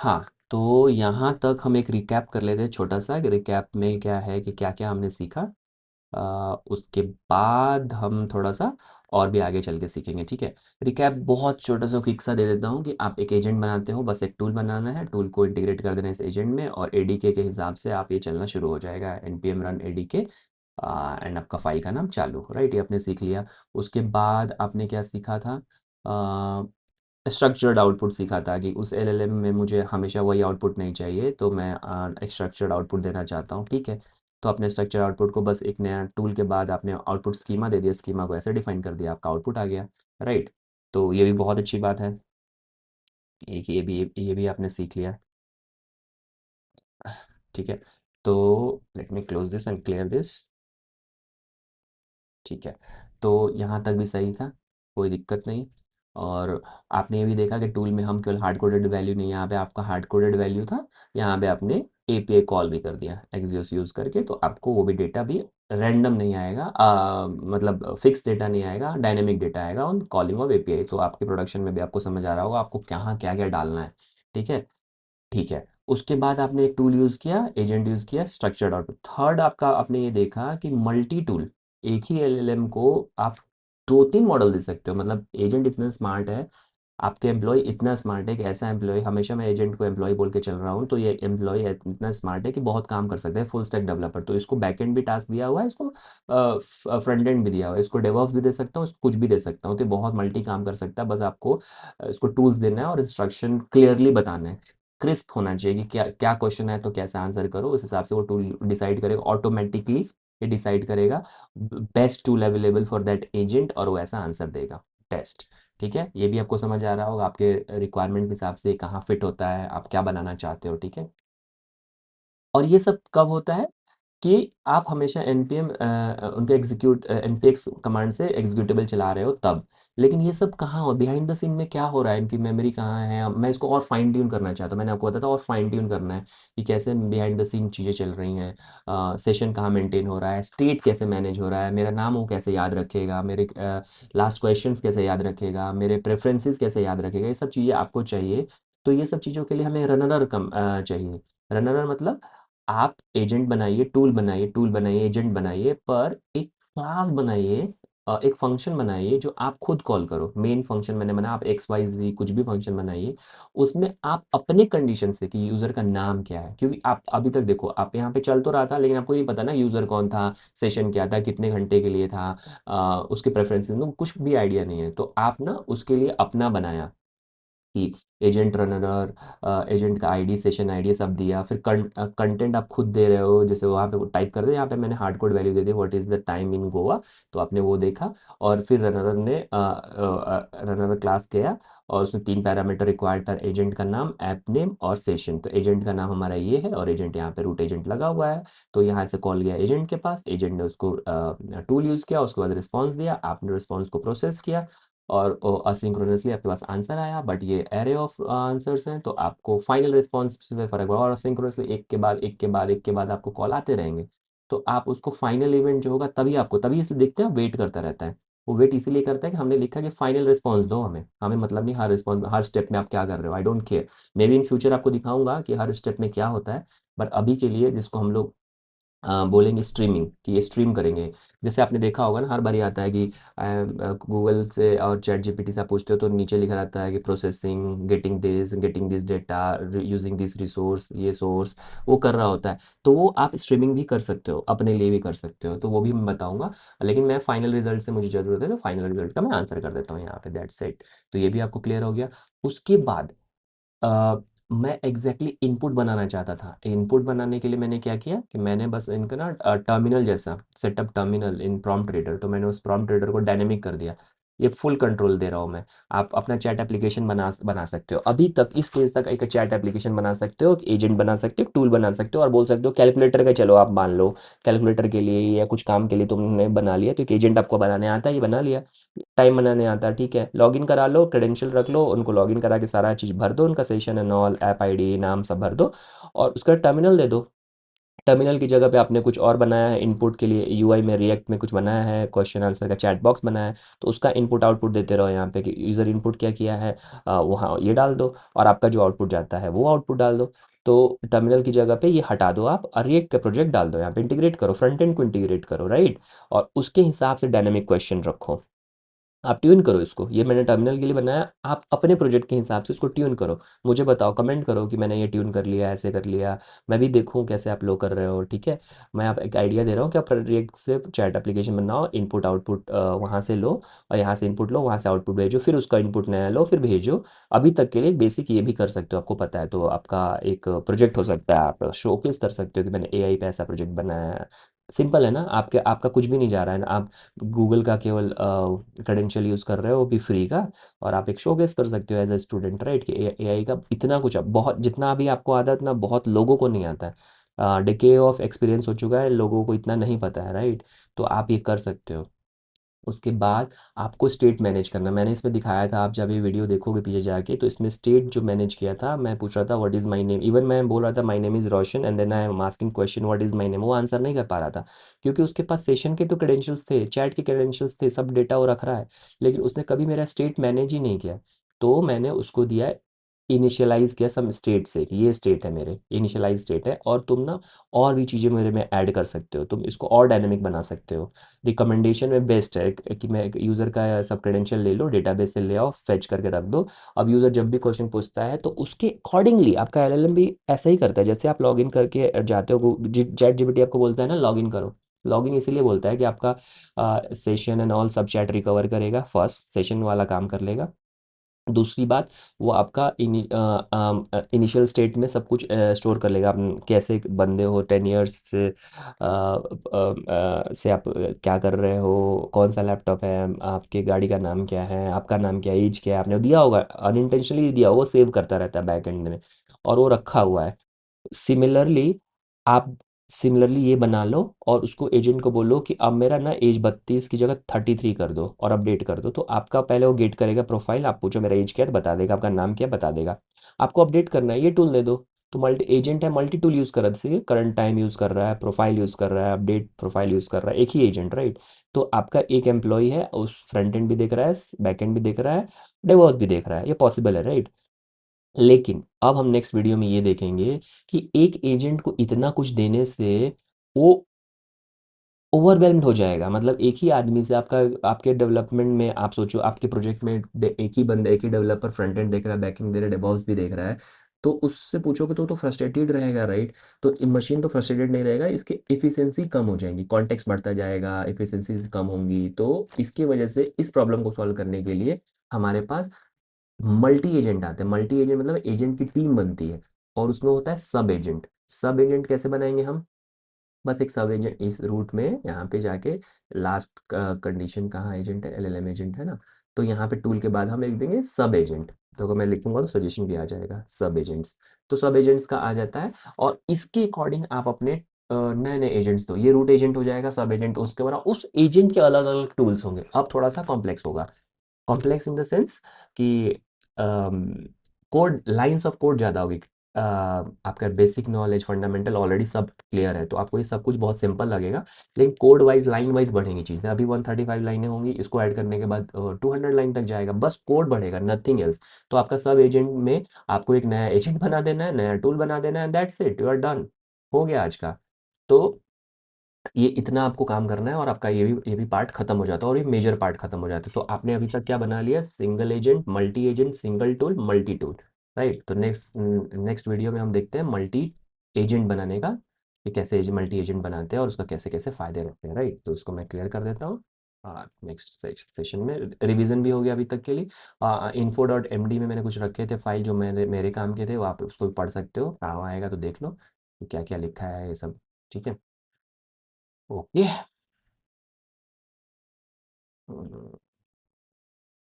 हाँ, तो यहाँ तक हम एक रिकैप कर लेते हैं छोटा सा, कि रिकैप में क्या है कि क्या क्या हमने सीखा। उसके बाद हम थोड़ा सा और भी आगे चल के सीखेंगे, ठीक है। रिकैप बहुत छोटा सा क्विक सा दे देता हूँ कि आप एक एजेंट बनाते हो, बस एक टूल बनाना है, टूल को इंटीग्रेट कर देना है इस एजेंट में, और एडीके के हिसाब से आप ये चलना शुरू हो जाएगा, npm रन एडीके, एंड आपका फाइल का नाम चालू, राइट। ये आपने सीख लिया। उसके बाद आपने क्या सीखा था? स्ट्रक्चर्ड आउटपुट सीखा था कि उस एलएलएम में मुझे हमेशा वही आउटपुट नहीं चाहिए, तो मैं एक स्ट्रक्चर्ड आउटपुट देना चाहता हूँ, ठीक है। तो आपने स्ट्रक्चर आउटपुट को बस एक नया टूल के बाद आपने आउटपुट स्कीमा दे दिया, स्कीमा को ऐसे डिफाइन कर दिया, आपका आउटपुट आ गया, राइट। तो ये भी बहुत अच्छी बात है। एक ये भी आपने सीख लिया, ठीक है। तो let me close this and clear this, ठीक है। तो यहाँ तक भी सही था, कोई दिक्कत नहीं। और आपने ये भी देखा कि टूल में हम केवल हार्ड कोडेड वैल्यू नहीं, यहाँ पे आपका हार्ड कोडेड वैल्यू था, यहाँ पे आपने एपीआई कॉल भी कर दिया एक्सियोस यूज़ करके, तो आपको वो भी डेटा भी रैंडम नहीं आएगा, मतलब फिक्स डेटा नहीं आएगा, डायनेमिक डेटा आएगा ऑन कॉलिंग ऑफ एपीआई। तो आपके प्रोडक्शन में भी आपको समझ आ रहा होगा आपको कहाँ क्या क्या डालना है, ठीक है। ठीक है। उसके बाद आपने एक टूल यूज़ किया, एजेंट यूज़ किया, स्ट्रक्चर्ड आउटपुट। थर्ड आपका, आपने ये देखा कि मल्टी टूल, एक ही एलएलएम को आप दो तीन मॉडल दे सकते हो। मतलब एजेंट इतना स्मार्ट है, आपके एम्प्लॉय इतना स्मार्ट है कि ऐसा एम्प्लॉय, हमेशा मैं एजेंट को एम्प्लॉय बोल के चल रहा हूँ, तो ये एम्प्लॉय इतना स्मार्ट है कि बहुत काम कर सकता है, फुल स्टैक डेवलपर। तो इसको बैक एंड भी टास्क दिया हुआ है, इसको फ्रंट एंड भी दिया हुआ है, इसको डेवऑप्स भी दे सकता हूँ, इसको कुछ भी दे सकता हूँ, तो ये बहुत मल्टी काम कर सकता है। बस आपको इसको टूल्स देना है और इंस्ट्रक्शन क्लियरली बताना है, क्रिस्प होना चाहिए कि क्या क्या क्वेश्चन है तो कैसे आंसर करो, उस हिसाब से वो टूल डिसाइड करेगा ऑटोमेटिकली। ये डिसाइड करेगा best tool available for that agent, और वो ऐसा आंसर देगा बेस्ट, ठीक है। ये भी आपको समझ आ रहा होगा आपके रिक्वायरमेंट के हिसाब से कहाँ फिट होता है, आप क्या बनाना चाहते हो, ठीक है। और ये सब कब होता है कि आप हमेशा npm उनके एग्जीक्यूट npx कमांड से एग्जीक्यूटेबल चला रहे हो तब। लेकिन ये सब कहाँ हो, बिहाइंड द सीन में क्या हो रहा है, इनकी मेमोरी कहाँ है, मैं इसको और फाइन ट्यून करना चाहता हूँ, मैंने आपको बताया था और फाइन ट्यून करना है कि कैसे बिहाइंड द सीन चीज़ें चल रही हैं, सेशन कहाँ मेंटेन हो रहा है, स्टेट कैसे मैनेज हो रहा है, मेरा नाम वो कैसे याद रखेगा, मेरे लास्ट क्वेश्चंस कैसे याद रखेगा, मेरे प्रेफरेंसेस कैसे याद रखेगा, ये सब चीज़ें आपको चाहिए। तो ये सब चीज़ों के लिए हमें रनर चाहिए। रनर मतलब आप एजेंट बनाइए, टूल बनाइए, टूल बनाइए, एजेंट बनाइए, पर एक क्लास बनाइए, एक फंक्शन बनाइए जो आप खुद कॉल करो। मेन फंक्शन मैंने बना, आप एक्स वाई जी कुछ भी फंक्शन बनाइए, उसमें आप अपने कंडीशन से कि यूज़र का नाम क्या है, क्योंकि आप अभी तक देखो, आप यहाँ पे चल तो रहा था लेकिन आपको नहीं पता ना यूज़र कौन था, सेशन क्या था, कितने घंटे के लिए था, उसके प्रेफरेंसेस में कुछ भी आइडिया नहीं है। तो आप ना उसके लिए अपना बनाया कि एजेंट रनर, एजेंट का आईडी, सेशन आईडी सब दिया, फिर कंटेंट आप खुद दे रहे हो, जैसे वहाँ पे टाइप कर दे, यहाँ पे मैंने hard code value they the what is the time in Goa, तो आपने वो देखा। और फिर रनर ने रनर क्लास किया, और उसमें तीन पैरामीटर रिक्वायर्ड था, एजेंट का नाम, ऐप नेम और सेशन। तो एजेंट का नाम हमारा ये है, और एजेंट यहाँ पे रूट एजेंट लगा हुआ है। तो यहाँ से कॉल गया एजेंट के पास, एजेंट ने उसको टूल यूज़ किया, उसके बाद रिस्पॉन्स दिया, आपने रिस्पॉन्स को प्रोसेस किया, और असिंक्रोनसली आपके पास आंसर आया। बट ये एरे ऑफ आंसर्स हैं, तो आपको फाइनल रिस्पॉन्स में फ़र्क पड़ा, और असिंक्रोनसली एक के बाद एक के बाद एक के बाद आपको कॉल आते रहेंगे। तो आप उसको फाइनल इवेंट जो होगा तभी आपको, तभी इसलिए देखते हैं वेट करता रहता है। वो वेट इसीलिए करता है कि हमने लिखा कि फाइनल रिस्पॉन्स दो, हमें हमें मतलब नहीं हर रिस्पॉन्स, हर स्टेप में आप क्या कर रहे हो, I don't care. May be in future आपको दिखाऊंगा कि हर स्टेप में क्या होता है। बट अभी के लिए जिसको हम लोग बोलेंगे स्ट्रीमिंग, कि ये स्ट्रीम करेंगे। जैसे आपने देखा होगा ना, हर बार ये आता है कि गूगल से और चैट जीपीटी से आप पूछते हो तो नीचे लिखा रहता है कि processing, getting this data, using this resource, ये सोर्स वो कर रहा होता है। तो वो आप स्ट्रीमिंग भी कर सकते हो, अपने लिए भी कर सकते हो, तो वो भी मैं बताऊंगा। लेकिन मैं फाइनल रिजल्ट से मुझे ज़रूरत है, तो फाइनल रिजल्ट का मैं आंसर कर देता हूँ यहाँ पे, दैट्स इट। तो ये भी आपको क्लियर हो गया। उसके बाद मैं एग्जैक्टली इनपुट बनाना चाहता था। इनपुट बनाने के लिए मैंने क्या किया कि मैंने बस इनका ना टर्मिनल जैसा setup, terminal in prompt reader, तो मैंने उस प्रॉम्प्ट रीडर को डायनेमिक कर दिया। ये फुल कंट्रोल दे रहा हूँ मैं। आप अपना चैट एप्लीकेशन बना बना सकते हो, अभी तक इस स्टेज तक एक चैट एप्लीकेशन बना सकते हो, एजेंट बना सकते हो, टूल बना सकते हो, और बोल सकते हो कैलकुलेटर का, चलो आप मान लो कैलकुलेटर के लिए या कुछ काम के लिए तुमने बना लिया, तो एक एजेंट आपको बनाने आता है, ये बना लिया। टाइम बनाने आता है, ठीक है, लॉगिन करा लो, क्रेडेंशियल रख लो, उनको लॉगिन करा के सारा चीज़ भर दो, उनका session and all, app ID, नाम सब भर दो, और उसका टर्मिनल दे दो। टर्मिनल की जगह पे आपने कुछ और बनाया है इनपुट के लिए, यूआई में रिएक्ट में कुछ बनाया है, क्वेश्चन आंसर का चैट बॉक्स बनाया है, तो उसका इनपुट आउटपुट देते रहो यहाँ पे कि यूज़र इनपुट क्या किया है, वहाँ ये डाल दो, और आपका जो आउटपुट जाता है वो आउटपुट डाल दो। तो टर्मिनल की जगह पे ये हटा दो आप, और रिएक्ट का प्रोजेक्ट डाल दो यहाँ पे, इंटीग्रेट करो, फ्रंट एंड को इंटीग्रेट करो, राइट। और उसके हिसाब से डायनेमिक क्वेश्चन रखो, आप ट्यून करो इसको। ये मैंने टर्मिनल के लिए बनाया, आप अपने प्रोजेक्ट के हिसाब से इसको ट्यून करो। मुझे बताओ, कमेंट करो कि मैंने ये ट्यून कर लिया, ऐसे कर लिया, मैं भी देखूं कैसे आप लोग कर रहे हो, ठीक है। मैं आप एक आइडिया दे रहा हूँ कि आप रिएक्ट से चैट एप्लीकेशन बनाओ, इनपुट आउटपुट वहाँ से लो, और यहाँ से इनपुट लो, वहाँ से आउटपुट भेजो, फिर उसका इनपुट नया लो, फिर भेजो। अभी तक के लिए बेसिक ये भी कर सकते हो, आपको पता है, तो आपका एक प्रोजेक्ट हो सकता है, आप शोकेस कर सकते हो कि मैंने एआई पे ऐसा प्रोजेक्ट बनाया है। सिंपल है ना, आपके आपका कुछ भी नहीं जा रहा है ना, आप गूगल का केवल क्रेडेंशियल यूज़ कर रहे हो, वो भी फ्री का। और आप एक शोकेस कर सकते हो एज ए स्टूडेंट, राइट, कि एआई का इतना कुछ, अब बहुत जितना अभी आपको आता है इतना बहुत लोगों को नहीं आता है, डिके ऑफ एक्सपीरियंस हो चुका है, लोगों को इतना नहीं पता है, राइट। तो आप ये कर सकते हो। उसके बाद आपको स्टेट मैनेज करना, मैंने इसमें दिखाया था, आप जब ये वीडियो देखोगे पीछे जाके, तो इसमें स्टेट जो मैनेज किया था, मैं पूछ रहा था what is my name, even मैं बोल रहा था my name is Roshan, and then I am asking question what is my name, वो आंसर नहीं कर पा रहा था, क्योंकि उसके पास सेशन के तो क्रेडेंशियल्स थे, चैट के क्रेडेंशियल्स थे, सब डेटा वो रख रहा है, लेकिन उसने कभी मेरा स्टेट मैनेज ही नहीं किया। तो मैंने उसको दिया, इनिशियलाइज किया सम स्टेट से, कि ये स्टेट है मेरे, इनिशियलाइज स्टेट है, और तुम ना और भी चीज़ें मेरे में ऐड कर सकते हो, तुम इसको और डायनेमिक बना सकते हो। रिकमेंडेशन में बेस्ट है कि मैं यूज़र का सब क्रेडेंशियल ले लो, डेटाबेस से ले आओ, फेच करके रख दो। अब यूज़र जब भी क्वेश्चन पूछता है तो उसके अकॉर्डिंगली आपका एलएलएम भी ऐसा ही करता है, जैसे आप लॉगिन करके जाते हो, चैट जीपीटी आपको बोलता है ना लॉगिन करो, लॉगिन इसीलिए बोलता है कि आपका सेशन एंड ऑल सब चैट रिकवर करेगा, फर्स्ट सेशन वाला काम कर लेगा। दूसरी बात, वो आपका इनिशियल स्टेट में सब कुछ स्टोर कर लेगा, आप कैसे बंदे हो, 10 ईयर्स से आप क्या कर रहे हो, कौन सा लैपटॉप है, आपके गाड़ी का नाम क्या है, आपका नाम क्या है, एज क्या है, आपने दिया होगा, अनइंटेंशनली दिया होगा, वो सेव करता रहता है बैक एंड में, और वो रखा हुआ है। सिमिलरली आप सिमिलरली ये बना लो, और उसको एजेंट को बोलो कि अब मेरा ना एज 32 की जगह 33 कर दो, और अपडेट कर दो, तो आपका पहले वो गेट करेगा प्रोफाइल, आप पूछो मेरा एज क्या है तो बता देगा, आपका नाम क्या है बता देगा। आपको अपडेट करना है, ये टूल दे दो। तो मल्टी एजेंट है, मल्टी टूल यूज़ कर रहा है, जैसे करंट टाइम यूज़ कर रहा है, प्रोफाइल यूज़ कर रहा है, अपडेट प्रोफाइल यूज़ कर रहा है, एक ही एजेंट, राइट। तो आपका एक एम्प्लॉय है, उस फ्रंट एंड भी देख रहा है, बैक एंड भी देख रहा है, डेवॉप्स भी देख रहा है, ये पॉसिबल है, राइट। लेकिन अब हम नेक्स्ट वीडियो में ये देखेंगे कि एक एजेंट को इतना कुछ देने से वो ओवरवेल्म्ड हो जाएगा, मतलब एक ही आदमी से आपका, आपके डेवलपमेंट में आप सोचो, आपके प्रोजेक्ट में एक ही बंदा, एक ही डेवलपर फ्रंट एंड देख रहा है, बैक एंड दे रहा है, डेवॉप्स भी देख रहा है, तो उससे पूछोगे तो फ्रस्ट्रेटेड रहेगा, राइट। तो मशीन तो फ्रस्ट्रेटेड नहीं रहेगा, इसकी इफिशिएंसी कम हो जाएगी, कॉन्टेक्स्ट बढ़ता जाएगा, इफिशिएंसीज कम होंगी, तो इसकी वजह से इस प्रॉब्लम को सॉल्व करने के लिए हमारे पास मल्टी एजेंट आते हैं। मल्टी एजेंट मतलब एजेंट की टीम बनती है, और उसमें होता है सब एजेंट। सब एजेंट कैसे बनाएंगे हम, बस एक सब एजेंट इस रूट में यहाँ पे जाके, लास्ट कंडीशन कहाँ एजेंट है, एलएलएम एजेंट है ना, तो यहाँ पे टूल के बाद हम लिख देंगे सब एजेंट, तो अगर मैं लिखूंगा तो सजेशन भी आ जाएगा सब एजेंट्स। तो सब एजेंट्स का आ जाता है, और इसके अकॉर्डिंग आप अपने नए नए एजेंट्स दो, ये रूट एजेंट हो जाएगा, सब एजेंट, उसके बाद उस एजेंट के अलग अलग टूल्स होंगे। अब थोड़ा सा कॉम्प्लेक्स होगा, कॉम्प्लेक्स इन द सेंस कि कोड, लाइंस ऑफ कोड ज़्यादा होगी। आपका बेसिक नॉलेज, फंडामेंटल ऑलरेडी सब क्लियर है, तो आपको ये सब कुछ बहुत सिंपल लगेगा, लेकिन कोड वाइज, लाइन वाइज बढ़ेंगी चीज़ें। अभी 135 लाइनें होंगी, इसको ऐड करने के बाद 200 लाइन तक जाएगा, बस कोड बढ़ेगा, नथिंग एल्स। तो आपका सब एजेंट में आपको एक नया एजेंट बना देना है, नया टूल बना देना है, that's it, you are done, हो गया आज का। तो ये इतना आपको काम करना है, और आपका ये भी पार्ट खत्म हो जाता है, और ये मेजर पार्ट खत्म हो जाता है। तो आपने अभी तक क्या बना लिया, single agent, multi agent, single tool, multi tool, right. तो नेक्स्ट नेक्स्ट वीडियो में हम देखते हैं मल्टी एजेंट बनाने का, कि कैसे मल्टी एजेंट बनाते हैं, और उसका कैसे कैसे फायदे रहते हैं, राइट। तो इसको मैं क्लियर कर देता हूँ। नेक्स्ट सेशन में रिवीजन भी हो गया अभी तक के लिए। info.md में मैंने कुछ रखे थे फाइल, जो मेरे मेरे काम के थे, वो आप उसको भी पढ़ सकते हो, काम आएगा तो देख लो कि क्या क्या लिखा है ये सब, ठीक है। ओके।